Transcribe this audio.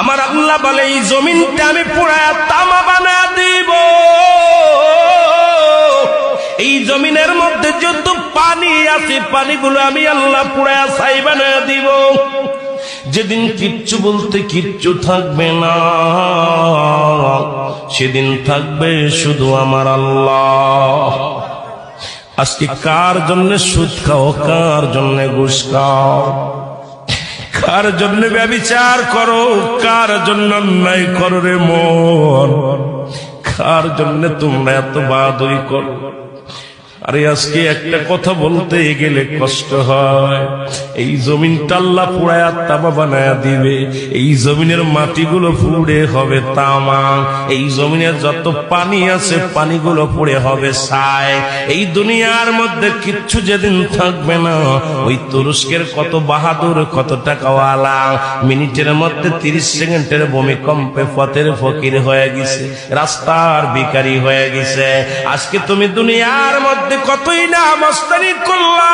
আমার আল্লাহ বলে এই জমিনটা আমি পুরায়া তামা বানা দিব। এই জমিনের মধ্যে যত পানি আছে পানিগুলো আমি আল্লাহ পুরায়া ছাই বানায়া দিব। যেদিন কিচ্ছু বলতে কিচ্ছু থাকবে না, সেদিন থাকবে শুধু আমার আল্লাহ। আজকে কার জন্য সুদ খাও, কার জন্য ঘুষ খাও, কার জন্য ব্যভিচার করো, কার জন্য অন্যায় করো রে মন, কার জন্য তোমরা এত বাহাদুরি করো। আরে আজকে একটা কথা বলতে গেলে কষ্ট হয়। এই জমিনটা আল্লাহ পুরায়া তামা বানায়া দিবে। এই জমিনের মাটিগুলো পুড়ে হবে তামা। এই জমিনের যত পানি আছে পানিগুলো পুড়ে হবে ছাই। এই দুনিয়ার মধ্যে কিচ্ছু যেদিন থাকবে না, ওই তুরস্কের কত বাহাদুর, কত টাকাওয়ালা মিনিটের মধ্যে 30 সেকেন্ডের ভূমিকম্পে পথের ফকির হয়ে গেছে, রাস্তার ভিখারি হয়ে গেছে। আজকে তুমি দুনিয়ার মধ্যে কতই না মস্তানি করলা।